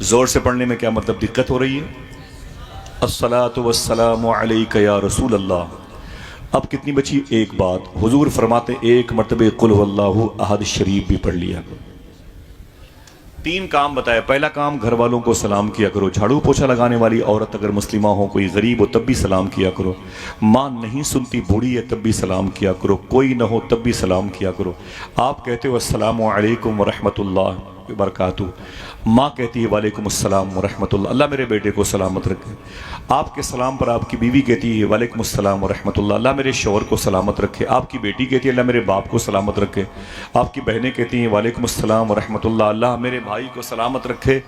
زور سے پڑھنے میں کیا مطلب دقت ہو رہی ہے؟ الصلاۃ والسلام علیک یا رسول اللہ. اب کتنی بچی؟ ایک بات. حضور فرماتے ایک مرتبہ قل هو اللہ احد شریف بھی پڑھ لیا. 3 کام بتایا. پہلا کام گھر والوں کو سلام کیا کرو. جھاڑو پوچھا لگانے والی عورت اگر مسلمہ ہو، کوئی غریب ہو تب بھی سلام کیا کرو. ماں نہیں سنتی، بوڑھی ہے تب بھی سلام کیا کرو. کوئی نہ ہو تب بھی سلام کیا کرو. آپ کہتے ہو السلام علیکم ورحمۃ اللہ وبرکاتہ، ماں کہتی ہے وعلیکم السلام ورحمۃ اللہ، اللہ میرے بیٹے کو سلامت رکھے. آپ کے سلام پر آپ کی بیوی کہتی ہے وعلیکم السلام ورحمۃ اللہ، اللہ میرے شوہر کو سلامت رکھے. آپ کی بیٹی کہتی ہے اللہ میرے باپ کو سلامت رکھے. آپ کی بہنیں کہتی ہیں وعلیکم السلام ورحمۃ اللہ، اللہ میرے بھائی کو سلامت رکھے.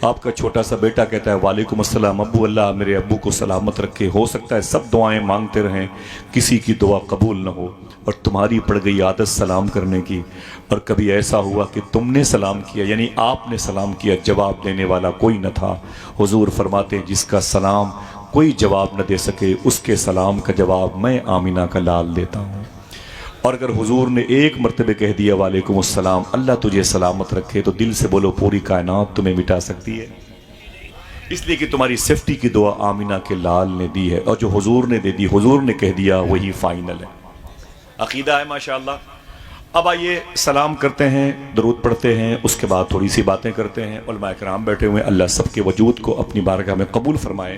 آپ کا چھوٹا سا بیٹا کہتا ہے وعلیکم السلام ابو، اللہ میرے ابو کو سلامت رکھے. ہو سکتا ہے سب دعائیں مانگتے رہیں، کسی کی دعا قبول نہ ہو اور تمہاری پڑ گئی عادت سلام کرنے کی. اور کبھی ایسا ہوا کہ تم نے سلام کیا، یعنی آپ نے سلام کیا، جواب دینے والا کوئی نہ تھا. حضور فرماتے ہیں جس کا سلام کوئی جواب نہ دے سکے، اس کے سلام کا جواب میں آمینہ کا لال دیتا ہوں. اور اگر حضور نے ایک مرتبہ کہہ دیا وعلیکم السلام، اللہ تجھے سلامت رکھے، تو دل سے بولو پوری کائنات تمہیں مٹا سکتی ہے. اس لیے کہ تمہاری سیفٹی کی دعا آمینہ کے لال نے دی ہے، اور جو حضور نے دے دی، حضور نے کہہ دیا، وہی فائنل ہے. عقیدہ ہے ماشاءاللہ. اب آئیے سلام کرتے ہیں، درود پڑھتے ہیں، اس کے بعد تھوڑی سی باتیں کرتے ہیں. علماء کرام بیٹھے ہوئے، اللہ سب کے وجود کو اپنی بارگاہ میں قبول فرمائے،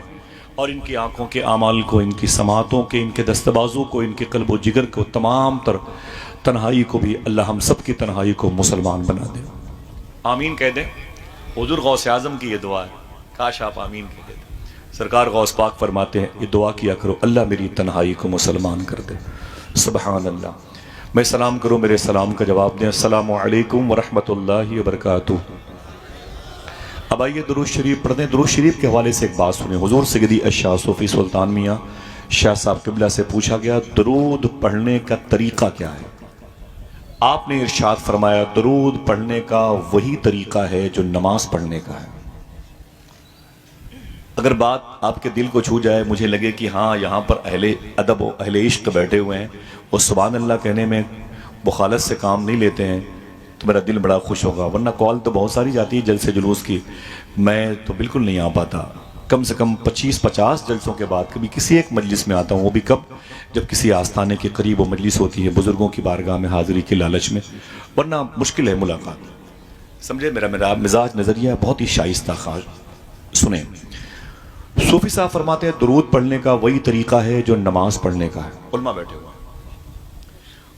اور ان کی آنکھوں کے اعمال کو، ان کی سماعتوں کے، ان کے دستبازوں کو، ان کے قلب و جگر کو، تمام تر تنہائی کو بھی اللہ ہم سب کی تنہائی کو مسلمان بنا دے. آمین کہہ دیں. حضور غوث اعظم کی یہ دعا ہے، کاش آپ آمین کہہ دیتے. سرکار غوث پاک فرماتے ہیں یہ دعا کیا کرو، اللہ میری تنہائی کو مسلمان کر دے. سبحان اللہ. میں سلام کروں، میرے سلام کا جواب دیں. السلام علیکم ورحمۃ اللہ وبرکاتہ. اب آئیے درود شریف پڑھ دیں. درود شریف کے حوالے سے ایک بات سنیں. حضور سیدی الشاہ صوفی سلطان میاں شاہ صاحب قبلہ سے پوچھا گیا درود پڑھنے کا طریقہ کیا ہے؟ آپ نے ارشاد فرمایا درود پڑھنے کا وہی طریقہ ہے جو نماز پڑھنے کا ہے. اگر بات آپ کے دل کو چھو جائے، مجھے لگے کہ ہاں یہاں پر اہل ادب و اہل عشق بیٹھے ہوئے ہیں اور سبحان اللہ کہنے میں بخالت سے کام نہیں لیتے ہیں، تو میرا دل بڑا خوش ہوگا. ورنہ کال تو بہت ساری جاتی ہے جلسے جلوس کی، میں تو بالکل نہیں آ پاتا. کم سے کم 25-50 جلسوں کے بعد کبھی کسی ایک مجلس میں آتا ہوں، وہ بھی کب؟ جب کسی آستانے کے قریب وہ مجلس ہوتی ہے، بزرگوں کی بارگاہ میں حاضری کے لالچ میں، ورنہ مشکل ہے ملاقات. سمجھے میرا مزاج نظریہ بہت ہی شائستہ خاص. سنیں، صوفی صاحب فرماتے ہیں درود پڑھنے کا وہی طریقہ ہے جو نماز پڑھنے کا ہے. علماء بیٹھے ہوئے،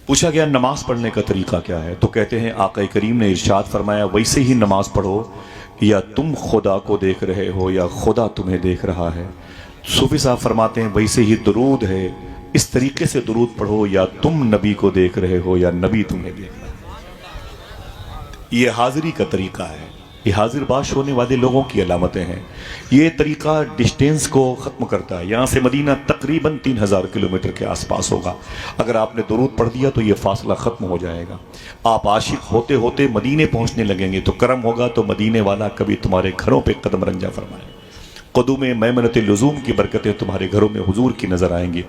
پوچھا گیا نماز پڑھنے کا طریقہ کیا ہے؟ تو کہتے ہیں آقا کریم نے ارشاد فرمایا ویسے ہی نماز پڑھو، یا تم خدا کو دیکھ رہے ہو یا خدا تمہیں دیکھ رہا ہے. صوفی صاحب فرماتے ہیں ویسے ہی درود ہے، اس طریقے سے درود پڑھو یا تم نبی کو دیکھ رہے ہو یا نبی تمہیں دیکھ رہا ہے. یہ حاضری کا طریقہ ہے، یہ حاضر باش ہونے والے لوگوں کی علامتیں ہیں. یہ طریقہ ڈسٹینس کو ختم کرتا ہے. یہاں سے مدینہ تقریباً 3000 کلومیٹر کے آس پاس ہوگا. اگر آپ نے درود پڑھ دیا تو یہ فاصلہ ختم ہو جائے گا. آپ عاشق ہوتے ہوتے مدینے پہنچنے لگیں گے تو کرم ہوگا تو مدینے والا کبھی تمہارے گھروں پہ قدم رنجہ فرمائے. قدوم میمنت لزوم کی برکتیں تمہارے گھروں میں حضور کی نظر آئیں گی.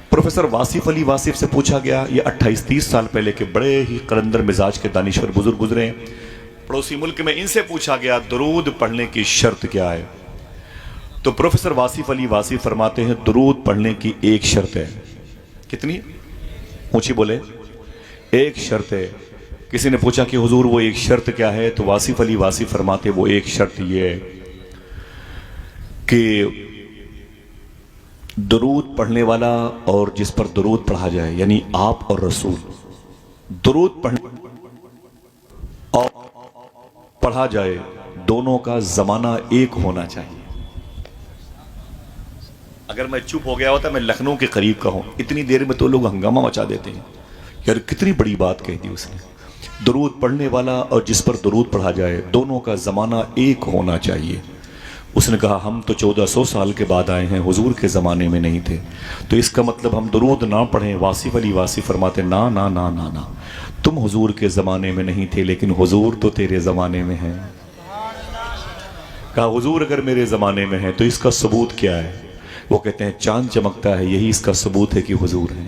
پروفیسر واصف علی واصف سے پوچھا گیا، یہ 28-30 سال پہلے کے بڑے ہی قلندر مزاج کے دانشور بزرگ گزرے ہیں پڑوسی ملک میں، ان سے پوچھا گیا درود پڑھنے کی شرط کیا ہے؟ تو پروفیسر واصف علی واصف فرماتے ہیں درود پڑھنے کی ایک شرط ہے. کتنی؟ اونچی بولے. ایک شرط ہے. کسی نے پوچھا کہ حضور وہ ایک شرط کیا ہے؟ تو واصف علی واصف فرماتے وہ ایک شرط یہ ہے کہ درود پڑھنے والا اور جس پر درود پڑھا جائے، یعنی آپ اور رسول، درود اور پڑھا جائے، دونوں کا زمانہ ایک ہونا چاہیے. اگر میں چپ ہو گیا ہوتا، میں لکھنؤ کے قریب کا ہوں، اتنی دیر میں تو لوگ ہنگامہ مچا دیتے ہیں، یار کتنی بڑی بات کہہ دی اس نے. درود پڑھنے والا اور جس پر درود پڑھا جائے، دونوں کا زمانہ ایک ہونا چاہیے. اس نے کہا ہم تو 1400 سال کے بعد آئے ہیں، حضور کے زمانے میں نہیں تھے، تو اس کا مطلب ہم درود نہ پڑھیں؟ واصف علی واصف فرماتے نا نا نا نا نا، تم حضور کے زمانے میں نہیں تھے لیکن حضور تو تیرے زمانے میں ہیں. کہا حضور اگر میرے زمانے میں ہیں تو اس کا ثبوت کیا ہے؟ وہ کہتے ہیں چاند چمکتا ہے، یہی اس کا ثبوت ہے کہ حضور ہیں.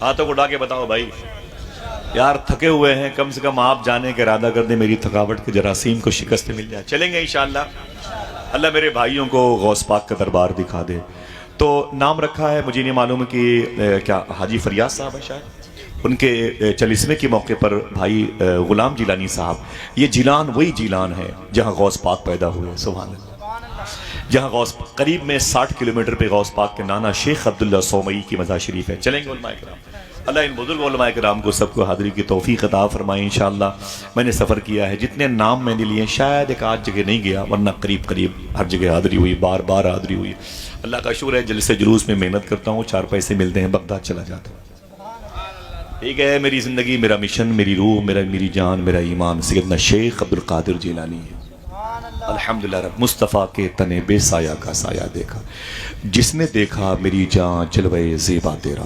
ہاتھوں کو اٹھا کے بتاؤ بھائی یار تھکے ہوئے ہیں، کم سے کم آپ جانے کا ارادہ کر دیں، میری تھکاوٹ کے جراثیم کو شکست مل جائے. چلیں گے انشاءاللہ. اللہ میرے بھائیوں کو غوث پاک کا دربار دکھا دے. تو نام رکھا ہے، مجھے نہیں معلوم کہ کیا حاجی فریاد صاحب ہے شاید، ان کے چلیسویں کے موقع پر بھائی غلام جیلانی صاحب. یہ جیلان وہی جیلان ہے جہاں غوث پاک پیدا ہوئے. سبحان اللہ. جہاں غوث قریب میں 60 کلومیٹر پہ غوث پاک کے نانا شیخ عبداللہ سومئی کی مزار شریف ہے. چلیں گے علماء کرام. اللہ ان بزرگ علماء کرام کو سب کو حاضری کی توفیق عطا فرمائے انشاءاللہ. میں نے سفر کیا ہے، جتنے نام میں نے لیے شاید ایک آدھ جگہ نہیں گیا، ورنہ قریب قریب ہر جگہ حاضری ہوئی، بار بار حاضری ہوئی. اللہ کا شکر ہے، جلسے جلوس میں محنت کرتا ہوں، 4 پیسے ملتے ہیں، بغداد چلا جاتا ہوں. ٹھیک ہے، میری زندگی، میرا مشن، میری روح، میری جان، میرا ایمان سیدنا شیخ عبد القادر جیلانی ہے. الحمدللہ رب. مصطفیٰ کے تنے بے سایہ کا سایہ دیکھا، جس نے دیکھا میری جان جلوے زیبا تیرا.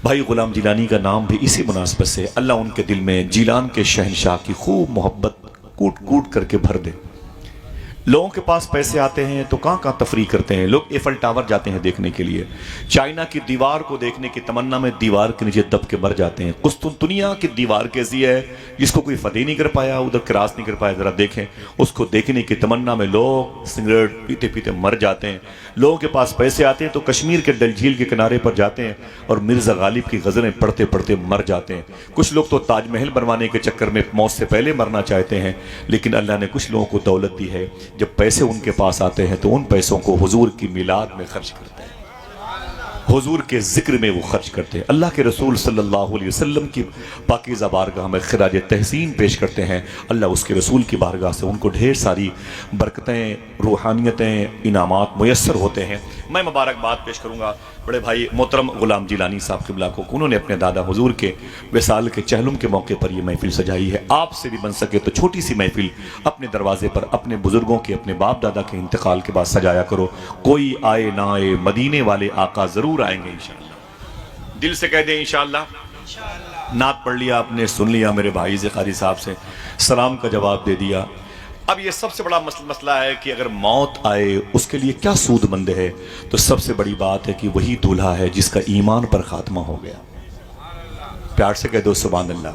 بھائی غلام جیلانی کا نام بھی اسی مناسبت سے اللہ ان کے دل میں جیلان کے شہنشاہ کی خوب محبت کوٹ کوٹ کر کے بھر دے. لوگوں کے پاس پیسے آتے ہیں تو کہاں کہاں تفریح کرتے ہیں لوگ. ایفل ٹاور جاتے ہیں دیکھنے کے لیے، چائنا کی دیوار کو دیکھنے کی تمنا میں دیوار کے نیچے دب کے مر جاتے ہیں. قسطنطنیہ کی دیوار کیسی ہے جس کو کوئی فتح نہیں کر پایا، ادھر کراس نہیں کر پایا، ذرا دیکھیں. اس کو دیکھنے کی تمنا میں لوگ سگریٹ پیتے پیتے مر جاتے ہیں. لوگوں کے پاس پیسے آتے ہیں تو کشمیر کے ڈل جھیل کے کنارے پر جاتے ہیں اور مرزا غالب کی غزلیں پڑھتے پڑھتے مر جاتے ہیں. کچھ لوگ تو تاج محل بنوانے کے چکر میں موت سے پہلے مرنا چاہتے ہیں، لیکن اللہ نے کچھ لوگوں کو دولت دی ہے، جب پیسے ان کے پاس آتے ہیں تو ان پیسوں کو حضور کی میلاد میں خرچ کرتے ہیں، حضور کے ذکر میں وہ خرچ کرتے ہیں. اللہ کے رسول صلی اللہ علیہ وسلم کی پاکیزہ بارگاہ میں خراج تحسین پیش کرتے ہیں. اللہ اس کے رسول کی بارگاہ سے ان کو ڈھیر ساری برکتیں، روحانیتیں، انعامات میسر ہوتے ہیں. میں مبارکباد پیش کروں گا بڑے بھائی محترم غلام جیلانی صاحب قبلہ کو، انہوں نے اپنے دادا حضور کے وصال کے چہلم کے موقع پر یہ محفل سجائی ہے. آپ سے بھی بن سکے تو چھوٹی سی محفل اپنے دروازے پر اپنے بزرگوں کے، اپنے باپ دادا کے انتقال کے بعد سجایا کرو. کوئی آئے نہ آئے، مدینے والے آقا ضرور آئیں گے انشاءاللہ. دل سے کہہ دیں انشاءاللہ. نعت پڑھ لیا آپ نے، سن لیا میرے بھائی زقاری صاحب سے، سلام کا جواب دے دیا. اب یہ سب سے بڑا مسئلہ ہے کہ اگر موت آئے اس کے لیے کیا سود مند ہے. تو سب سے بڑی بات ہے کہ وہی دولہا ہے جس کا ایمان پر خاتمہ ہو گیا. پیار سے کہہ دو سبحان اللہ.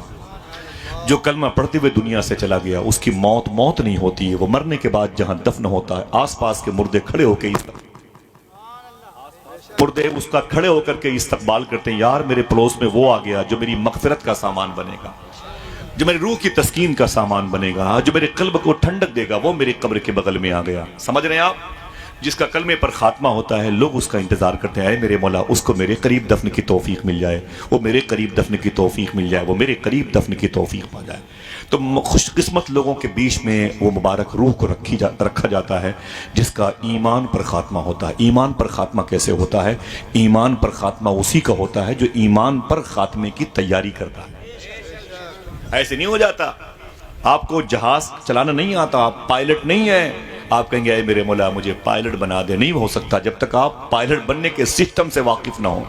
جو کلمہ پڑھتے ہوئے دنیا سے چلا گیا اس کی موت نہیں ہوتی ہے، وہ مرنے کے بعد جہاں دفن ہوتا ہے آس پاس کے مردے کھڑے ہو کے اس کا کھڑے ہو کر کے استقبال کرتے ہیں. یار میرے پڑوس میں وہ آ گیا جو میری مغفرت کا سامان بنے گا، جو میری روح کی تسکین کا سامان بنے گا، جو میرے قلب کو ٹھنڈک دے گا، وہ میرے قبر کے بغل میں آ گیا. سمجھ رہے ہیں آپ؟ جس کا کلمے پر خاتمہ ہوتا ہے لوگ اس کا انتظار کرتے ہیں، اے میرے مولا اس کو میرے قریب دفن کی توفیق مل جائے، وہ میرے قریب دفن کی توفیق مل جائے، وہ میرے قریب دفن کی توفیق پا جائے. تو خوش قسمت لوگوں کے بیچ میں وہ مبارک روح کو رکھا جاتا ہے جس کا ایمان پر خاتمہ ہوتا ہے. ایمان پر خاتمہ کیسے ہوتا ہے؟ ایمان پر خاتمہ اسی کا ہوتا ہے جو ایمان پر خاتمے کی تیاری کرتا ہے. ایسے نہیں ہو جاتا. آپ کو جہاز چلانا نہیں آتا، آپ پائلٹ نہیں ہیں، آپ کہیں گے اے میرے مولا مجھے پائلٹ بنا دے. نہیں ہو سکتا جب تک آپ پائلٹ بننے کے سسٹم سے واقف نہ ہوں.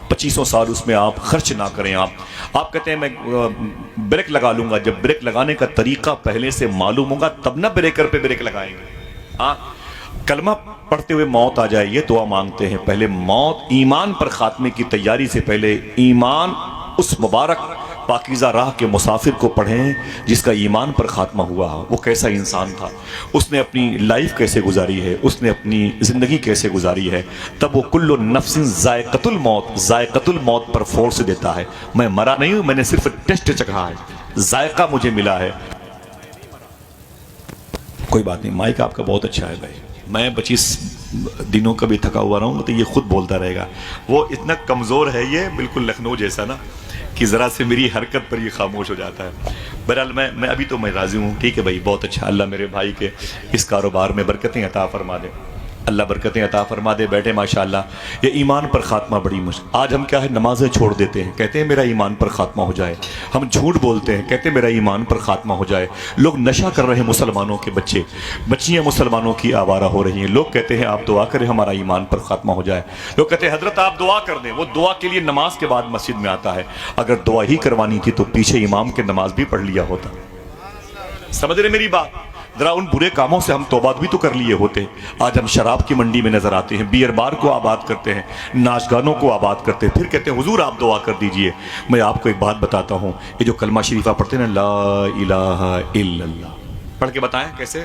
2500 سال اس میں آپ خرچ نہ کریں. آپ کہتے ہیں میں بریک لگا لوں گا. جب بریک لگانے کا طریقہ پہلے سے معلوم ہوگا تب نہ بریکر پہ بریک لگائیں گے. ہاں کلمہ پڑھتے ہوئے موت آ جائے یہ دعا مانگتے ہیں. پہلے موت ایمان پر خاتمے کی تیاری سے پہلے ایمان اس مبارک پاکیزہ راہ کے مسافر کو پڑھیں جس کا ایمان پر خاتمہ ہوا. وہ کیسا انسان تھا، اس نے اپنی لائف کیسے گزاری ہے، اس نے اپنی زندگی کیسے گزاری ہے. تب وہ کل نفس ذائقۃ الموت پر فورس دیتا ہے. میں مرا نہیں ہوں، میں نے صرف ٹیسٹ چکھا ہے، ذائقہ مجھے ملا ہے. کوئی بات نہیں، مائک آپ کا بہت اچھا ہے بھائی. میں 25 دنوں کا بھی تھکا ہوا رہا ہوں تو یہ خود بولتا رہے گا. وہ اتنا کمزور ہے یہ، بالکل لکھنؤ جیسا نا، کہ ذرا سے میری حرکت پر یہ خاموش ہو جاتا ہے. بہرحال میں ابھی تو میں راضی ہوں. ٹھیک ہے بھائی، بہت اچھا. اللہ میرے بھائی کے اس کاروبار میں برکتیں عطا فرما دے، اللہ برکتیں عطا فرما دے. بیٹھے ماشاءاللہ. یہ ایمان پر خاتمہ بڑی مشکل. آج ہم کیا ہے، نمازیں چھوڑ دیتے ہیں، کہتے ہیں میرا ایمان پر خاتمہ ہو جائے. ہم جھوٹ بولتے ہیں، کہتے ہیں میرا ایمان پر خاتمہ ہو جائے. لوگ نشہ کر رہے ہیں، مسلمانوں کے بچیاں مسلمانوں کی آوارہ ہو رہی ہیں. لوگ کہتے ہیں آپ دعا کریں ہمارا ایمان پر خاتمہ ہو جائے. لوگ کہتے ہیں حضرت آپ دعا کر دیں. وہ دعا کے لیے نماز کے بعد مسجد میں آتا ہے. اگر دعا ہی کروانی تھی تو پیچھے امام کے نماز بھی پڑھ لیا ہوتا. سمجھ رہے میری بات؟ ذرا ان برے کاموں سے ہم توبہ بھی تو کر لیے ہوتے. آج ہم شراب کی منڈی میں نظر آتے ہیں, بیئر بار کو آباد کرتے ہیں, ناچ گانوں کو آباد کرتے ہیں, پھر کہتے ہیں حضور آپ دعا کر دیجئے. میں آپ کو ایک بات بتاتا ہوں, یہ جو کلمہ شریفہ پڑھتے ہیں نا, لا الہ الا اللہ, پڑھ کے بتائیں کیسے.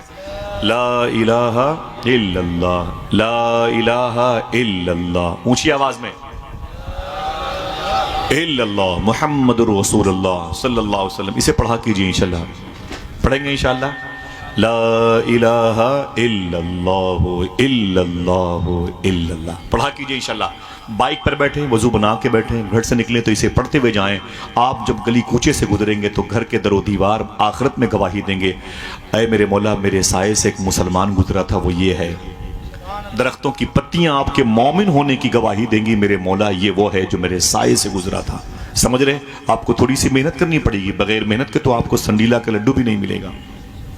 لا الہ الا اللہ, لا الہ الا اللہ, اونچی آواز میں, الا اللہ محمد رسول اللہ صلی اللہ علیہ وسلم. اسے پڑھا کیجئے انشاءاللہ, پڑھیں گے انشاءاللہ. لا الہ الا اللہ الا اللہ الا اللہ, پڑھا کیجئے انشاءاللہ. بائک پر بیٹھیں, وضو بنا کے بیٹھیں, گھر سے نکلیں تو اسے پڑھتے ہوئے جائیں. آپ جب گلی کوچے سے گزریں گے تو گھر کے در و دیوار آخرت میں گواہی دیں گے, اے میرے مولا میرے سائے سے ایک مسلمان گزرا تھا, وہ یہ ہے. درختوں کی پتیاں آپ کے مومن ہونے کی گواہی دیں گی, میرے مولا یہ وہ ہے جو میرے سائے سے گزرا تھا. سمجھ رہے, آپ کو تھوڑی سی محنت کرنی پڑے گی, بغیر محنت کے تو آپ کو سنڈیلا کا لڈو بھی نہیں ملے گا,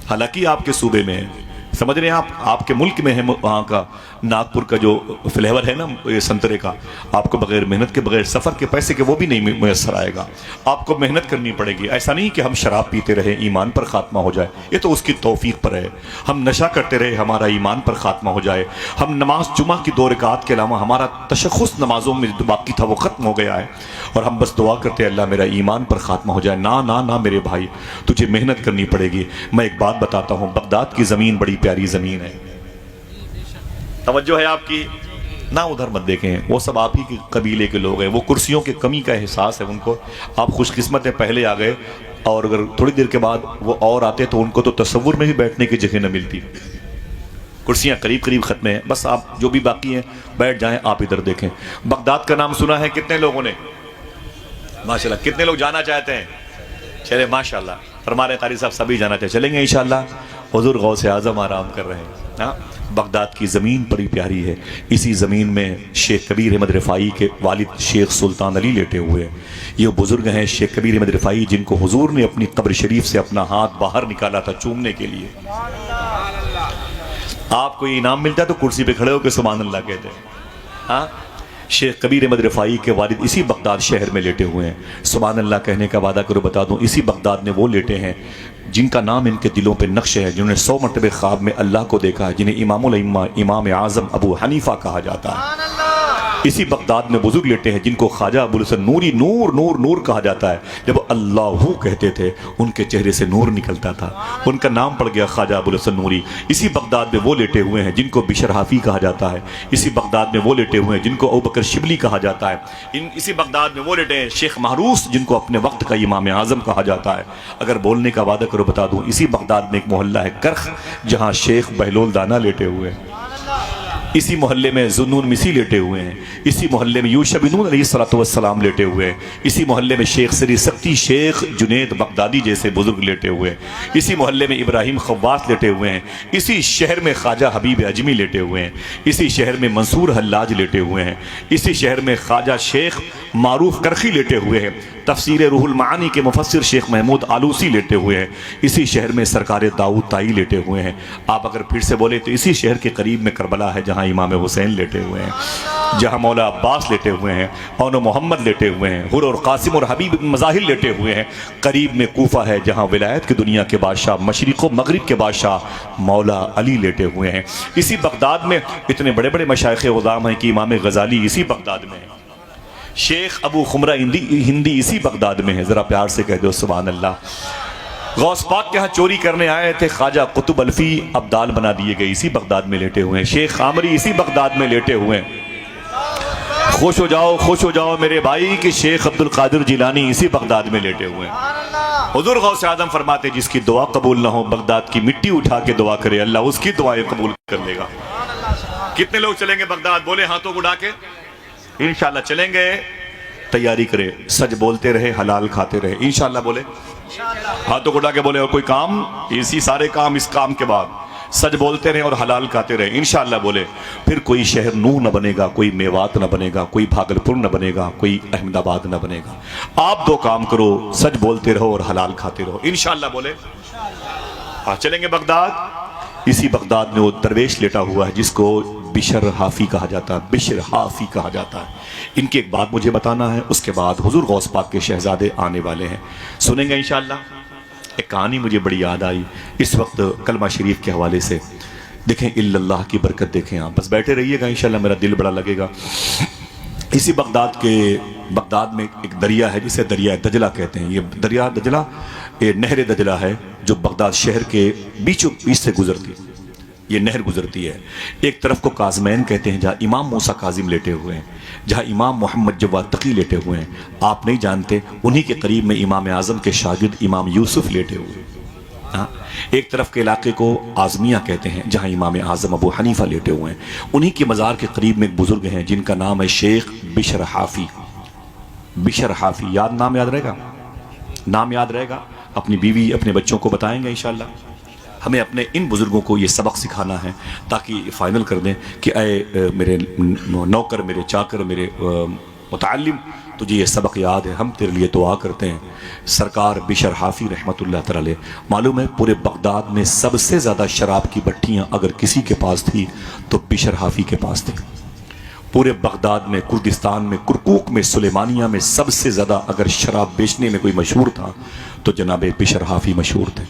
حالانکہ آپ کے صوبے میں ہے. سمجھ رہے ہیں آپ کے ملک میں ہے, وہاں کا ناگپور کا جو فلیور ہے نا یہ سنترے کا, آپ کو بغیر محنت کے, بغیر سفر کے, پیسے کے وہ بھی نہیں میسر آئے گا. آپ کو محنت کرنی پڑے گی. ایسا نہیں کہ ہم شراب پیتے رہے ایمان پر خاتمہ ہو جائے, یہ تو اس کی توفیق پر ہے. ہم نشہ کرتے رہے ہمارا ایمان پر خاتمہ ہو جائے. ہم نماز جمعہ کی 2 رکعات کے علاوہ ہمارا تشخص نمازوں میں جو باقی تھا وہ ختم ہو گیا ہے, اور ہم بس دعا کرتے اللہ میرا ایمان پر خاتمہ ہو جائے. نہ میرے بھائی, تجھے محنت کرنی پڑے گی. میں ایک بات بتاتا ہوں, بغداد کی زمین بڑی پیاری زمین ہے, توجہ ہے آپ کی نہ, ادھر مت دیکھیں, وہ سب آپ ہی کے قبیلے کے لوگ ہیں. وہ کرسیوں کی کمی کا احساس ہے ان کو. آپ خوش قسمت ہیں, پہلے آ گئے, اور اگر تھوڑی دیر کے بعد وہ اور آتے تو ان کو تو تصور میں بھی بیٹھنے کی جگہ نہ ملتی. کرسیاں قریب قریب ختم ہیں, بس آپ جو بھی باقی ہیں بیٹھ جائیں. آپ ادھر دیکھیں, بغداد کا نام سنا ہے کتنے لوگوں نے؟ ماشاءاللہ. کتنے لوگ جانا چاہتے ہیں؟ چلے ماشاءاللہ, فرما رہے قاری صاحب سبھی جانا چاہتے. چلیں گے انشاءاللہ. حضور غوث اعظم آرام کر رہے ہیں. بغداد کی زمین بڑی پیاری ہے. اسی زمین میں شیخ کبیر احمد رفاعی کے والد شیخ سلطان علی لیٹے ہوئے ہیں. یہ بزرگ ہیں شیخ کبیر احمد رفاعی, جن کو حضور نے اپنی قبر شریف سے اپنا ہاتھ باہر نکالا تھا چومنے کے لیے. آپ کو یہ انعام ملتا ہے تو کرسی پہ کھڑے ہو کے سبحان اللہ کہتے ہیں. ہاں, شیخ کبیر احمد رفاعی کے والد اسی بغداد شہر میں لیٹے ہوئے ہیں. سبحان اللہ کہنے کا وعدہ کرو بتا دوں, اسی بغداد میں وہ لیٹے ہیں جن کا نام ان کے دلوں پہ نقش ہے, جنہوں نے 100 مرتبہ خواب میں اللہ کو دیکھا ہے, جنہیں امام الائمہ امام اعظم ابو حنیفہ کہا جاتا ہے. اسی بغداد میں بزرگ لیٹے ہیں جن کو خواجہ ابوالحسن نوری نور نور نور کہا جاتا ہے. جب اللہ کہتے تھے ان کے چہرے سے نور نکلتا تھا, ان کا نام پڑ گیا خواجہ ابوالحسن نوری. اسی بغداد میں وہ لیٹے ہوئے ہیں جن کو بشر حافی کہا جاتا ہے. اسی بغداد میں وہ لیٹے ہوئے ہیں جن کو ابوبکر شبلی کہا جاتا ہے. اسی بغداد میں وہ لیٹے ہیں شیخ محروس, جن کو اپنے وقت کا امام اعظم کہا جاتا ہے. اگر بولنے کا وعدہ کرو بتا دوں, اسی بغداد میں ایک محلہ ہے کرخ, جہاں شیخ بہلول دانا لیٹے ہوئے ہیں. اسی محلے میں ذوالنون مسی لیٹے ہوئے ہیں. اسی محلے میں یوشع بن نون علیہ السلام لیٹے ہوئے ہیں. اسی محلے میں شیخ سری سختی شیخ جنید بغدادی جیسے بزرگ لیٹے ہوئے ہیں. اسی محلے میں ابراہیم خواص لیٹے ہوئے ہیں. اسی شہر میں خواجہ حبیب اجمی لیٹے ہوئے ہیں. اسی شہر میں منصور حلاج لیٹے ہوئے ہیں. اسی شہر میں خواجہ شیخ معروف کرخی لیٹے ہوئے ہیں. تفسیر روح المعانی کے مفسر شیخ محمود آلوسی لیٹے ہوئے ہیں. اسی شہر میں سرکار داؤد تائی لیٹے ہوئے ہیں. آپ اگر پھر سے بولے تو اسی شہر کے قریب میں کربلا ہے, جہاں امام حسین لیٹے ہوئے ہیں, جہاں مولا عباس لیٹے ہوئے ہیں, اون محمد لیٹے ہوئے ہیں, حر اور قاسم اور حبیب مظاہر لیٹے ہوئے ہیں. قریب میں کوفہ ہے جہاں ولایت کی دنیا کے بادشاہ, مشرق و مغرب کے بادشاہ مولا علی لیٹے ہوئے ہیں. اسی بغداد میں اتنے بڑے بڑے مشائخ عظام ہیں کہ امام غزالی اسی بغداد میں ہے. شیخ ابو خمرہ ہندی اسی بغداد میں ہے. ذرا پیار سے کہہ دو سبحان اللہ. غوث پاک کے ہاں چوری کرنے آئے تھے, خواجہ قطب الفی ابدال بنا دیے گئے, اسی بغداد میں لیٹے ہوئے ہیں. شیخ عامری اسی بغداد میں لیٹے ہوئے ہیں. خوش ہو جاؤ میرے بھائی کہ شیخ عبد القادر جیلانی اسی بغداد میں لیٹے ہوئے ہیں. حضور غوث اعظم فرماتے جس کی دعا قبول نہ ہو, بغداد کی مٹی اٹھا کے دعا کرے, اللہ اس کی دعائیں قبول کر لے گا. کتنے لوگ چلیں گے بغداد؟ بولے ہاتھوں کو اٹھا کے. انشاءاللہ چلیں گے. تیاری کرے, سچ بولتے رہے, حلال کھاتے رہے. انشاءاللہ بولے, ہاتھوں کو اٹھا کے بولے. اور کوئی کام, اسی سارے کام اس کام کے بعد سچ بولتے رہے اور حلال کھاتے رہے. انشاءاللہ بولے. پھر کوئی شہر نو نہ بنے گا, کوئی میوات نہ بنے گا, کوئی بھاگلپور نہ بنے گا, کوئی احمد آباد نہ بنے گا. آپ 2 کام کرو, سچ بولتے رہو اور حلال کھاتے رہو. انشاءاللہ بولے. چلیں گے بغداد. اسی بغداد میں وہ درویش لیٹا ہوا ہے جس کو بشر حافی کہا جاتا ہے. بشر حافی کہا جاتا ہے. ان کی ایک بات مجھے بتانا ہے, اس کے بعد حضور غوث پاک کے شہزادے آنے والے ہیں, سنیں گے انشاءاللہ. ایک کہانی مجھے بڑی یاد آئی اس وقت کلمہ شریف کے حوالے سے. دیکھیں الا اللہ کی برکت دیکھیں آپ. بس بیٹھے رہیے گا انشاءاللہ میرا دل بڑا لگے گا. اسی بغداد میں ایک دریا ہے جسے دریا دجلہ کہتے ہیں. یہ دریا دجلہ یہ نہر دجلہ ہے جو بغداد شہر کے بیچوں بیچ سے گزرتی. یہ نہر گزرتی ہے. ایک طرف کو کاظمین کہتے ہیں جہاں امام موسیٰ کاظم لیٹے ہوئے ہیں, جہاں امام محمد جواد تقی لیٹے ہوئے ہیں. آپ نہیں جانتے انہی کے قریب میں امام اعظم کے شاگرد امام یوسف لیٹے ہوئے ہیں. ایک طرف کے علاقے کو آزمیہ کہتے ہیں جہاں امام اعظم ابو حنیفہ لیٹے ہوئے ہیں. انہی کے مزار کے قریب میں ایک بزرگ ہیں جن کا نام ہے شیخ بشر حافی. بشر حافی نام یاد رہے گا, نام یاد رہے گا. اپنی بیوی اپنے بچوں کو بتائیں گے انشاءاللہ. ہمیں اپنے ان بزرگوں کو یہ سبق سکھانا ہے تاکہ فائنل کر دیں کہ اے میرے نوکر, میرے چاکر, میرے متعلم, تجھے یہ سبق یاد ہے, ہم تیرے لیے دعا کرتے ہیں. سرکار بشر حافی رحمت اللہ تعالی. معلوم ہے پورے بغداد میں سب سے زیادہ شراب کی بھٹیاں اگر کسی کے پاس تھی تو بشر حافی کے پاس تھی. پورے بغداد میں, کردستان میں, کرکوک میں, سلیمانیہ میں سب سے زیادہ اگر شراب بیچنے میں کوئی مشہور تھا تو جناب بشر حافی مشہور تھے.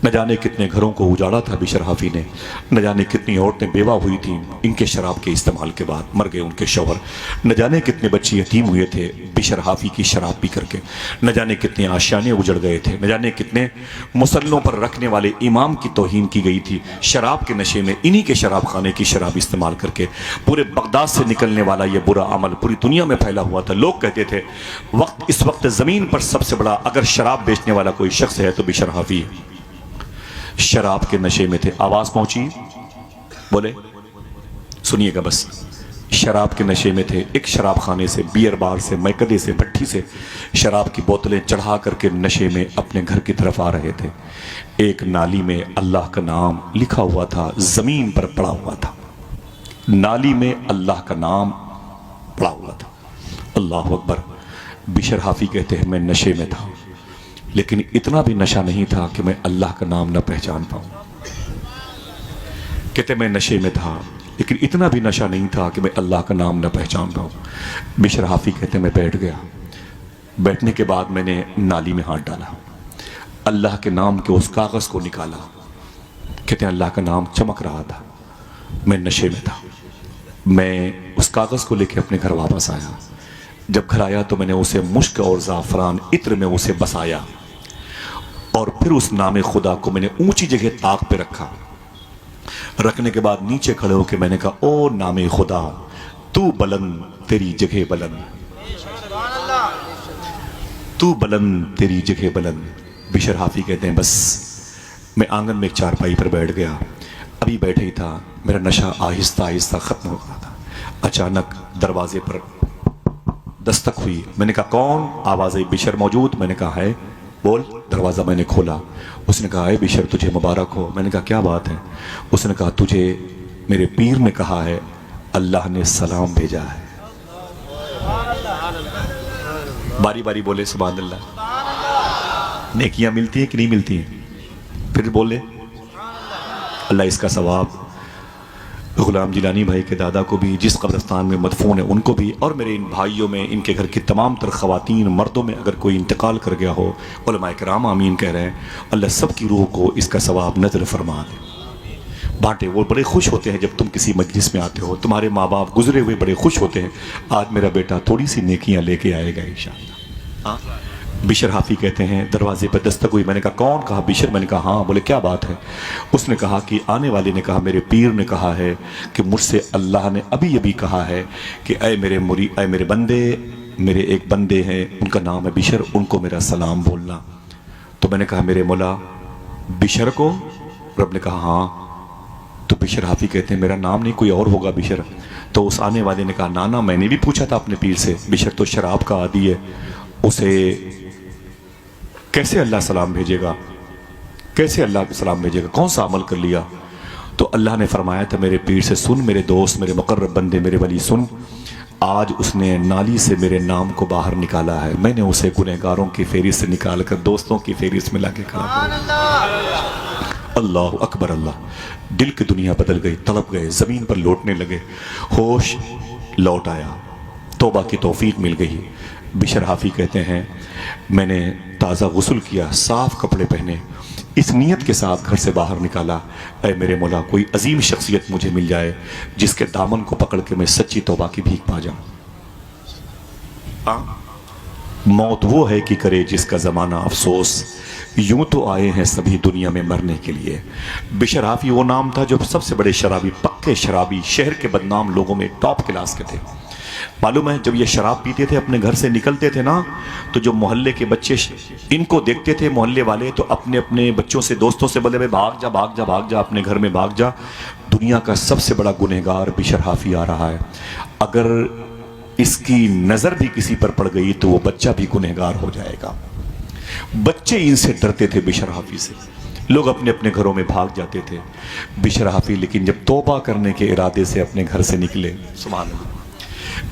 نہ جانے کتنے گھروں کو اجاڑا تھا بشر حافی نے, نہ جانے کتنی عورتیں بیوہ ہوئی تھیں ان کے شراب کے استعمال کے بعد, مر گئے ان کے شوہر. نہ جانے کتنے بچے یتیم ہوئے تھے بشر حافی کی شراب پی کر کے. نہ جانے کتنے آشیانے اجڑ گئے تھے. نہ جانے کتنے مسلوں پر رکھنے والے امام کی توہین کی گئی تھی شراب کے نشے میں. انہی کے شراب خانے کی شراب استعمال کر کے پورے بغداد سے نکلنے والا یہ برا عمل پوری دنیا میں پھیلا ہوا تھا. لوگ کہتے تھے اس وقت زمین پر سب سے بڑا اگر شراب بیچنے والا کوئی شخص ہے تو بشر حافی ہے. شراب کے نشے میں تھے. آواز پہنچی, بولے سنیے گا بس. شراب کے نشے میں تھے. ایک شراب خانے سے, بیئر بار سے, میکدے سے, بھٹی سے شراب کی بوتلیں چڑھا کر کے نشے میں اپنے گھر کی طرف آ رہے تھے. ایک نالی میں اللہ کا نام لکھا ہوا تھا, زمین پر پڑا ہوا تھا. نالی میں اللہ کا نام پڑا ہوا تھا. اللہ اکبر. بشر حافی کہتے ہیں میں نشے میں تھا لیکن اتنا بھی نشہ نہیں تھا کہ میں اللہ کا نام نہ پہچان پاؤں. کہتے میں نشے میں تھا لیکن اتنا بھی نشہ نہیں تھا کہ میں اللہ کا نام نہ پہچان پاؤں. بشر حافی کہتے میں بیٹھ گیا. بیٹھنے کے بعد میں نے نالی میں ہاتھ ڈالا, اللہ کے نام کے اس کاغذ کو نکالا. کہتے ہیں اللہ کا نام چمک رہا تھا. میں نشے میں تھا. میں اس کاغذ کو لے کے اپنے گھر واپس آیا. جب گھر آیا تو میں نے اسے مشک اور زعفران عطر میں اسے بسایا اور پھر اس نام خدا کو میں نے اونچی جگہ طاق پہ رکھا. رکھنے کے بعد نیچے کھڑے ہو کے میں نے کہا او نام خدا تو بلند تیری جگہ بلند, تو بلند تیری جگہ بلند. بشر حافی کہتے ہیں بس میں آنگن میں ایک چارپائی پر بیٹھ گیا. ابھی بیٹھے ہی تھا, میرا نشہ آہستہ آہستہ ختم ہو گیا تھا. اچانک دروازے پر دستک ہوئی. میں نے کہا کون؟ آواز آئی بشر موجود؟ میں نے کہا ہے بول. دروازہ میں نے کھولا. اس نے کہا اے بشر تجھے مبارک ہو. میں نے کہا کیا بات ہے؟ اس نے کہا تجھے میرے پیر نے کہا ہے اللہ نے سلام بھیجا ہے. باری باری بولے سبحان اللہ. نیکیاں ملتی ہیں کہ نہیں ملتی ہیں؟ پھر بولے اللہ اس کا ثواب غلام جیلانی بھائی کے دادا کو بھی جس قبرستان میں مدفون ہے ان کو بھی, اور میرے ان بھائیوں میں, ان کے گھر کی تمام تر خواتین مردوں میں اگر کوئی انتقال کر گیا ہو, علماء کرام آمین کہہ رہے ہیں. اللہ سب کی روح کو اس کا ثواب نظر فرما دے. بانٹے. وہ بڑے خوش ہوتے ہیں جب تم کسی مجلس میں آتے ہو. تمہارے ماں باپ گزرے ہوئے بڑے خوش ہوتے ہیں آج میرا بیٹا تھوڑی سی نیکیاں لے کے آئے گا انشاءاللہ. بشر حافی کہتے ہیں دروازے پر دستک ہوئی. میں نے کہا کون؟ کہا بشر. میں نے کہا ہاں. بولے کیا بات ہے؟ اس نے کہا کہ آنے والے نے کہا میرے پیر نے کہا ہے کہ مجھ سے اللہ نے ابھی کہا ہے کہ اے میرے بندے, میرے ایک بندے ہیں ان کا نام ہے بشر, ان کو میرا سلام بولنا. تو میں نے کہا میرے مولا بشر کو؟ رب نے کہا ہاں. تو بشر حافی کہتے ہیں میرا نام نہیں کوئی اور ہوگا بشر. تو اس آنے والے نے کہا نانا میں نے بھی پوچھا تھا اپنے پیر سے, بشر تو شراب کا عادی ہے, اسے کیسے اللہ سلام بھیجے گا؟ کیسے اللہ سلام بھیجے گا؟ کون سا عمل کر لیا؟ تو اللہ نے فرمایا تھا میرے پیر سے سن میرے دوست, میرے مقرب بندے, میرے ولی سن, آج اس نے نالی سے میرے نام کو باہر نکالا ہے. میں نے اسے گنہگاروں کی فہرست سے نکال کر دوستوں کی فہرست میں لا کے کھڑا کیا. اللہ اکبر. اللہ. دل کی دنیا بدل گئی, تڑپ گئے, زمین پر لوٹنے لگے, ہوش لوٹ آیا, توبہ کی توفیق مل گئی. بشر حافی کہتے ہیں میں نے تازہ غسل کیا، صاف کپڑے پہنے، اس نیت کے ساتھ گھر سے باہر نکالا، اے میرے مولا کوئی عظیم شخصیت مجھے مل جائے جس کے دامن کو پکڑ کے میں سچی توبہ کی بھیک پا جاؤں۔ موت وہ ہے کہ کرے جس کا زمانہ افسوس، یوں تو آئے ہیں سبھی دنیا میں مرنے کے لیے۔ بشر حافی وہ نام تھا جو سب سے بڑے شرابی، پکے شرابی، شہر کے بدنام لوگوں میں ٹاپ کلاس کے تھے۔ معلوم ہے جب یہ شراب پیتے تھے اپنے گھر سے نکلتے تھے نا، تو جو محلے کے بچے ان کو دیکھتے تھے محلے والے، تو اپنے اپنے بچوں سے، دوستوں سے بولے بھاگ جا بھاگ جا بھاگ جا، اپنے گھر میں بھاگ جا، دنیا کا سب سے بڑا گنہگار بشر حافی آ رہا ہے، اگر اس کی نظر بھی کسی پر پڑ گئی تو وہ بچہ بھی گنہگار ہو جائے گا۔ بچے ان سے ڈرتے تھے بشر حافی سے، لوگ اپنے اپنے گھروں میں بھاگ جاتے تھے۔ بشر حافی لیکن جب توبہ کرنے کے ارادے سے اپنے گھر سے نکلے، سبحان اللہ،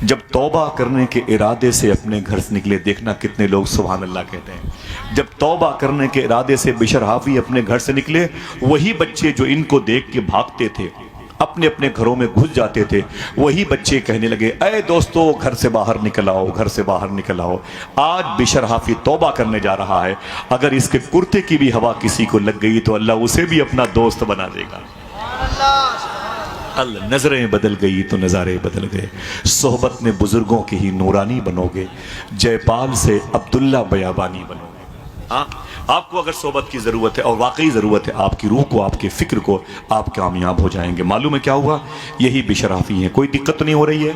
جب توبہ کرنے کے ارادے سے اپنے گھر سے نکلے، دیکھنا کتنے لوگ سبحان اللہ کہتے ہیں، جب توبہ کرنے کے ارادے سے بشر حافی اپنے گھر سے نکلے، وہی بچے جو ان کو دیکھ کے بھاگتے تھے، اپنے اپنے گھروں میں گھس جاتے تھے، وہی بچے کہنے لگے اے دوستو گھر سے باہر نکل آؤ، گھر سے باہر نکل آؤ، آج بشر حافی توبہ کرنے جا رہا ہے، اگر اس کے کرتے کی بھی ہوا کسی کو لگ گئی تو اللہ اسے بھی اپنا دوست بنا دے گا۔ اللہ، نظریں بدل گئی تو نظارے بدل گئے، صحبت میں بزرگوں کی ہی نورانی بنو گے، جے پال سے عبداللہ بیابانی بنو گے۔ ہاں، آپ کو اگر صحبت کی ضرورت ہے اور واقعی ضرورت ہے، آپ کی روح کو، آپ کے فکر کو، آپ کامیاب ہو جائیں گے۔ معلوم ہے کیا ہوا؟ یہی بشر حافی ہیں۔ کوئی دقت تو نہیں ہو رہی ہے؟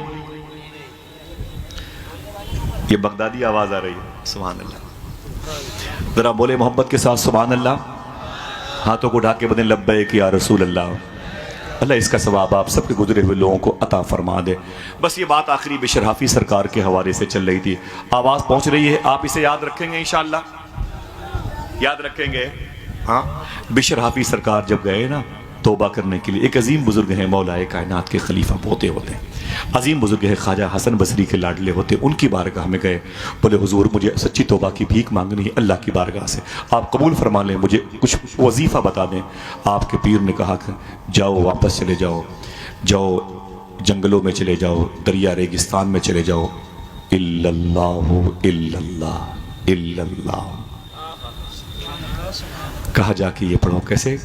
یہ بغدادی آواز آ رہی ہے، سبحان اللہ، ذرا بولے محبت کے ساتھ سبحان اللہ، ہاتھوں کو اٹھا کے بولیں لبیک یا رسول اللہ۔ اللہ اس کا ثواب آپ سب کے گزرے ہوئے لوگوں کو عطا فرما دے۔ بس یہ بات آخری بشر حافی سرکار کے حوالے سے چل رہی تھی، آواز پہنچ رہی ہے، آپ اسے یاد رکھیں گے انشاءاللہ؟ یاد رکھیں گے؟ ہاں، بشر حافی سرکار جب گئے نا توبہ کرنے کے لیے، ایک عظیم بزرگ ہیں مولا کائنات کے خلیفہ پوتے ہوتے ہیں، عظیم بزرگ ہے خواجہ حسن بصری کے لاڈلے ہوتے، ان کی بارگاہ میں گئے، بولے حضور مجھے سچی توبہ کی بھیک مانگنی ہے اللہ کی بارگاہ سے، آپ قبول فرما لیں، مجھے کچھ وظیفہ بتا دیں۔ آپ کے پیر نے کہا کہ جاؤ واپس چلے جاؤ، جاؤ جنگلوں میں چلے جاؤ، دریا ریگستان میں چلے جاؤ، الا اللہ الا اللہ الا اللہ، کہا جا کے یہ پڑھو، کیسے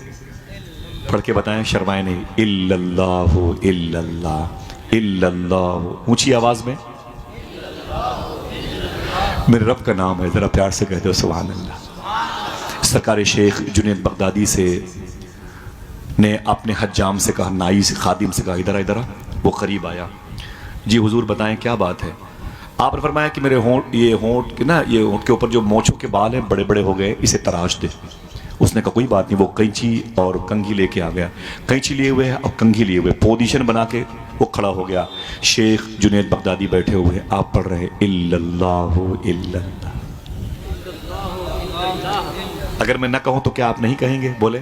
پڑھ کے بتائیں، شرمائے نہیں، الا اللہ الا اللہ الا اللہ، اونچی آواز میں، میرے رب کا نام ہے، ذرا پیار سے کہتے ہو سبحان اللہ۔ سرکار شیخ جنید بغدادی سے نے اپنے حجام سے کہا، نائی سے، خادم سے کہا ادھر ادھر، وہ قریب آیا، جی حضور بتائیں کیا بات ہے؟ آپ نے فرمایا کہ میرے ہونٹ، یہ ہونٹ کے نا، یہ ہونٹ کے اوپر جو مونچھوں کے بال ہیں بڑے بڑے ہو گئے، اسے تراش دے۔ اس نے کہا کوئی بات نہیں، وہ قینچی اور کنگھی لے کے آ گیا، قینچی لیے ہوئے اور کنگھی لیے ہوئے، پوزیشن بنا کے وہ کھڑا ہو گیا۔ شیخ جنید بغدادی بیٹھے ہوئے، آپ پڑھ رہے الا اللہ الا اللہ۔ اگر میں نہ کہوں تو کیا آپ نہیں کہیں گے؟ بولے،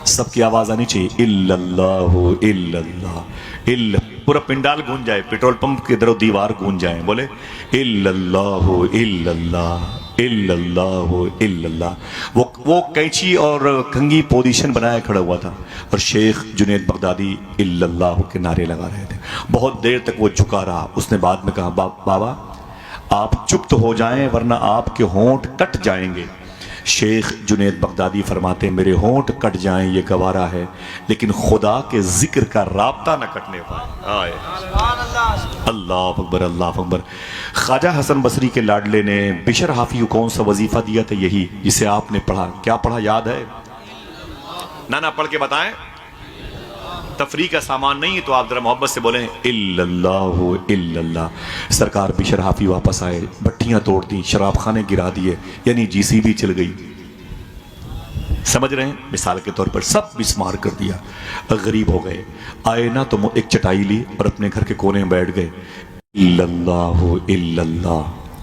سب کی آواز آنی چاہیے، الا اللہ الا اللہ الا، پورا پنڈال گونج جائے، پیٹرول پمپ کے در و دیوار گونج جائیں، بولے الا اللہ الا اللہ الا اللہ الا اللہ۔ وہ قینچی اور کنگھی پوزیشن بنایا کھڑا ہوا تھا، اور شیخ جنید بغدادی الا اللہ کے نعرے لگا رہے تھے، بہت دیر تک وہ جھکا رہا۔ اس نے بعد میں کہا بابا آپ چپ تو ہو جائیں ورنہ آپ کے ہونٹ کٹ جائیں گے۔ شیخ جنید بغدادی فرماتے میرے ہونٹ کٹ جائیں یہ گوارا ہے، لیکن خدا کے ذکر کا رابطہ نہ کٹنے پائے۔ اللہ اکبر اللہ اکبر۔ خواجہ حسن بصری کے لاڈلے نے بشر حافی کو کون سا وظیفہ دیا تھا؟ یہی جسے آپ نے پڑھا، کیا پڑھا یاد ہے؟ نانا پڑھ کے بتائیں، تفریح کا سامان نہیں ہے تو آپ ذرا محبت سے بولیں الا اللہ الا اللہ۔ سرکار بشر حافی واپس آئے، بھٹیاں توڑ دیں، شراب خانے گرا دیے، یعنی جی سی بھی چل گئی، سمجھ رہے ہیں؟ مثال کے طور پر سب بسمار کر دیا، غریب ہو گئے۔ آئے نا تو ایک چٹائی لی اور اپنے گھر کے کونے میں بیٹھ گئے، الا اللہ الا اللہ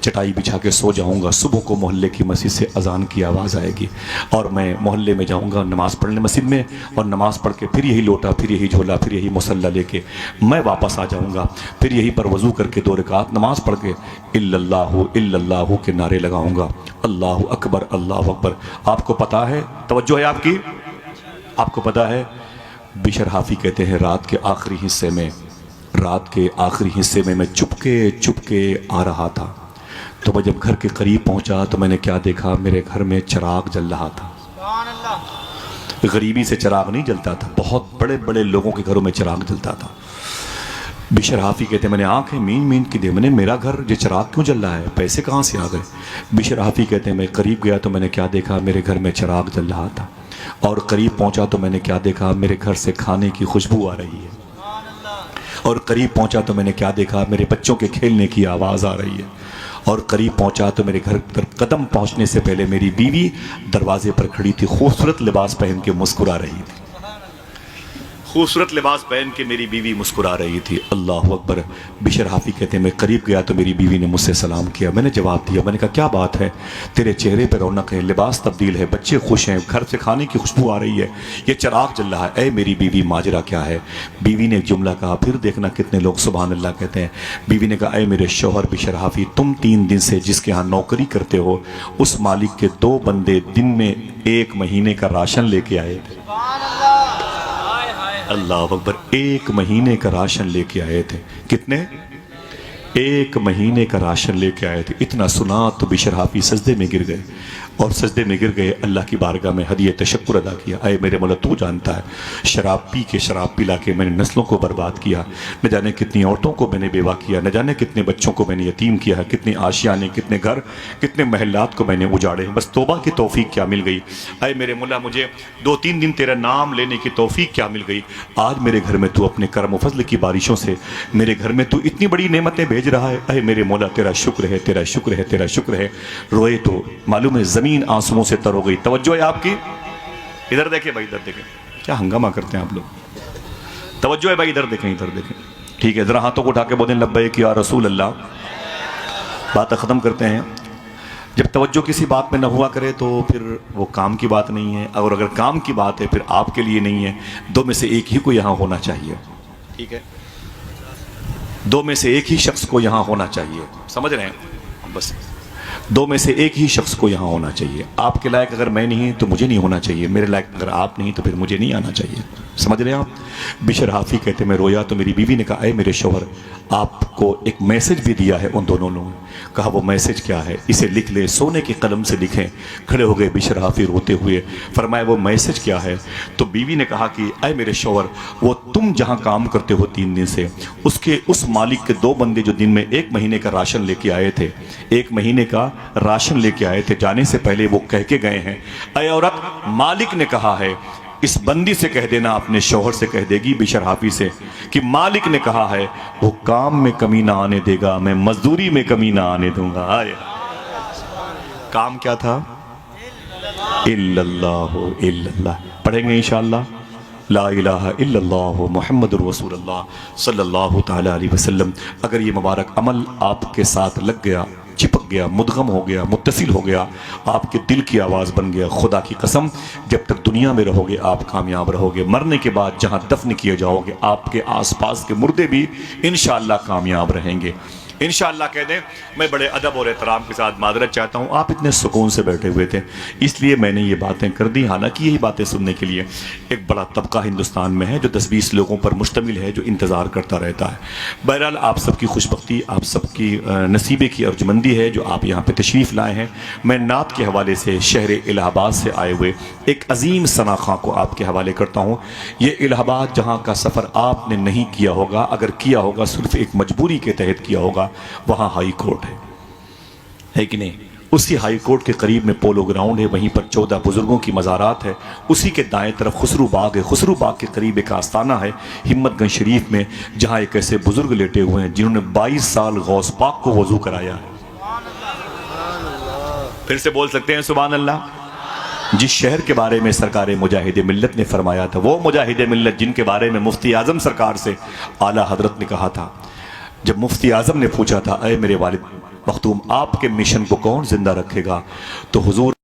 چٹائی بچھا کے سو جاؤں گا. صبح کو محلے کی مسجد سے اذان کی آواز آئے گی اور میں محلے میں جاؤں گا نماز پڑھنے مسجد میں, اور نماز پڑھ کے پھر یہی لوٹا, پھر یہی جھولا, پھر یہی مصلی لے کے میں واپس آ جاؤں گا. پھر یہی پر وضو کر کے 2 رکعت نماز پڑھ کے الا اللہ کے نعرے لگاؤں گا. اللہ اکبر, اللہ اکبر. آپ کو پتا ہے, توجہ ہے آپ کی, آپ کو پتا ہے بشر حافی کہتے ہیں رات کے آخری حصے میں میں چپکے آ رہا تھا, تو میں جب گھر کے قریب پہنچا تو میں نے کیا دیکھا, میرے گھر میں چراغ جل رہا تھا. غریبی سے چراغ نہیں جلتا تھا, بہت بڑے بڑے لوگوں کے گھروں میں چراغ جلتا تھا. بشر حافی کہتے ہیں میں نے آنکھیں مین کی دیکھ, میں نے میرا گھر یہ چراغ کیوں جل رہا ہے, پیسے کہاں سے آ گئے. بشر حافی کہتے ہیں میں قریب گیا تو میں نے کیا دیکھا, میرے گھر میں چراغ جل رہا تھا, اور قریب پہنچا تو میں نے کیا دیکھا, میرے گھر سے کھانے کی خوشبو آ رہی ہے, اور قریب پہنچا تو میں نے کیا دیکھا, میرے بچوں کے کھیلنے کی آواز آ رہی ہے, اور قریب پہنچا تو میرے گھر پر قدم پہنچنے سے پہلے میری بیوی دروازے پر کھڑی تھی, خوبصورت لباس پہن کے مسکرا رہی تھی, خوبصورت لباس پہن کے میری بیوی مسکرا رہی تھی. اللہ اکبر. بشر حافی کہتے ہیں میں قریب گیا تو میری بیوی نے مجھ سے سلام کیا, میں نے جواب دیا, میں نے کہا کیا بات ہے, تیرے چہرے پہ رونق ہے, لباس تبدیل ہے, بچے خوش ہیں, گھر سے کھانے کی خوشبو آ رہی ہے, یہ چراغ جل رہا ہے, اے میری بیوی ماجرا کیا ہے. بیوی نے ایک جملہ کہا, پھر دیکھنا کتنے لوگ سبحان اللہ کہتے ہیں. بیوی نے کہا اے میرے شوہر بشر حافی, تم 3 دن سے جس کے ہاں نوکری کرتے ہو اس مالک کے 2 بندے دن میں 1 مہینے کا راشن لے کے آئے تھے. اللہ اکبر. 1 مہینے کا راشن لے کے آئے تھے. کتنے؟ 1 مہینے کا راشن لے کے آئے تھے. اتنا سنا تو بشر حافی سجدے میں گر گئے, اور سجدے میں گر گئے, اللہ کی بارگاہ میں ہدیہ تشکر ادا کیا. اے میرے مولا تو جانتا ہے شراب پلا کے میں نے نسلوں کو برباد کیا, نہ جانے کتنی عورتوں کو میں نے بیوہ کیا, نہ جانے کتنے بچوں کو میں نے یتیم کیا ہے, کتنے آشیانے, کتنے گھر, کتنے محلات کو میں نے اجاڑے, بس توبہ کی توفیق کیا مل گئی. اے میرے مولا مجھے 2-3 دن تیرا نام لینے کی توفیق کیا مل گئی. آج میرے گھر میں تو اپنے کرم و فضل کی بارشوں سے میرے گھر میں تو اتنی بڑی نعمتیں بھیج رہا ہے. اے میرے مولا تیرا شکر ہے, تیرا شکر ہے, تیرا شکر ہے. روئے تو معلوم ہے زمین آنسوؤں سے تر ہو گئی. توجہ ہے آپ کی, ادھر دیکھیں بھائی, ادھر دیکھیں, کیا ہنگامہ کرتے ہیں آپ لوگ. توجہ ہے بھائی, ادھر دیکھیں, ادھر دیکھیں. ٹھیک ہے, ذرا ہاتھوں کو اٹھا کے بولیں لبیک یا رسول اللہ. بات ختم کرتے ہیں. جب توجہ کسی بات میں نہ ہوا کرے تو پھر وہ کام کی بات نہیں ہے, اور اگر کام کی بات ہے پھر آپ کے لیے نہیں ہے. 2 میں سے ایک ہی کو یہاں ہونا چاہیے. ٹھیک ہے, 2 میں سے ایک ہی شخص کو یہاں ہونا چاہیے. سمجھ رہے ہیں, بس 2 میں سے ایک ہی شخص کو یہاں ہونا چاہیے. آپ کے لائق اگر میں نہیں تو مجھے نہیں ہونا چاہیے, میرے لائق اگر آپ نہیں تو پھر مجھے نہیں آنا چاہیے. سمجھ رہے ہیں آپ. بشر حافی کہتے میں رویا تو میری بیوی نے کہا اے میرے شوہر, آپ کو ایک میسج بھی دیا ہے ان دونوں لوگوں نے. کہا وہ میسج کیا ہے, اسے لکھ لے, سونے کی قلم سے لکھیں. کھڑے ہو گئے بشر حافی روتے ہوئے, فرمایا وہ میسج کیا ہے. تو بیوی نے کہا کہ اے میرے شوہر, وہ تم جہاں کام کرتے ہو 3 دن سے اس مالک کے 2 بندے جو دن میں 1 مہینے کا راشن لے کے آئے تھے, 1 مہینے کا راشن لے کے آئے تھے, جانے سے پہلے وہ کہہ کے گئے ہیں اے عورت, مالک نے کہا ہے, اس بندی سے کہہ دینا, اپنے شوہر سے کہہ دے گی بشر حافی سے کہ مالک نے کہا ہے وہ کام میں کمی نہ آنے دے گا, میں مزدوری میں کمی نہ آنے دوں گا. کام کیا تھا؟ الا اللہ الا اللہ. پڑھیں گے انشاءاللہ لا الہ الا اللہ محمد رسول اللہ صلی اللہ تعالی علیہ وسلم. اگر یہ مبارک عمل آپ کے ساتھ لگ گیا, چپک گیا, مدغم ہو گیا, متصل ہو گیا, آپ کے دل کی آواز بن گیا, خدا کی قسم جب تک دنیا میں رہو گے آپ کامیاب رہو گے. مرنے کے بعد جہاں دفن کیے جاؤ گے آپ کے آس پاس کے مردے بھی انشاءاللہ کامیاب رہیں گے. انشاءاللہ کہہ دیں. میں بڑے ادب اور احترام کے ساتھ معذرت چاہتا ہوں, آپ اتنے سکون سے بیٹھے ہوئے تھے اس لیے میں نے یہ باتیں کر دی. حالانکہ یہی باتیں سننے کے لیے ایک بڑا طبقہ ہندوستان میں ہے جو 10-20 لوگوں پر مشتمل ہے, جو انتظار کرتا رہتا ہے. بہرحال آپ سب کی خوش بختی, آپ سب کی نصیبے کی ارجمندی ہے جو آپ یہاں پہ تشریف لائے ہیں. میں نعت کے حوالے سے شہر الہ آباد سے آئے ہوئے ایک عظیم ثنا خاں کو آپ کے حوالے کرتا ہوں. یہ الہ آباد جہاں کا سفر آپ نے نہیں کیا ہوگا, اگر کیا ہوگا صرف ایک مجبوری کے تحت کیا ہوگا, وہاں ہائی کورٹ ہے کہ نہیں. اسی ہائی کورٹ کے قریب میں پولو گراؤنڈ ہے, وہیں پر 14 بزرگوں کی مزارات ہے. اسی کے دائیں طرف خسرو باغ ہے, خسرو باغ کے قریب ایک آستانہ ہے ہمت گنج شریف میں, جہاں ایک ایسے بزرگ لیٹے ہوئے ہیں جنہوں نے 22 سال غوث پاک کو وضو کرایا ہے. پھر سے بول سکتے ہیں سبحان اللہ. جس شہر کے بارے میں سرکار مجاہد ملت نے فرمایا تھا, وہ مجاہد ملت جن کے بارے میں مفتی اعظم سرکار سے اعلیٰ حضرت نے کہا تھا جب مفتی اعظم نے پوچھا تھا اے میرے والد مختوم آپ کے مشن کو کون زندہ رکھے گا، تو حضور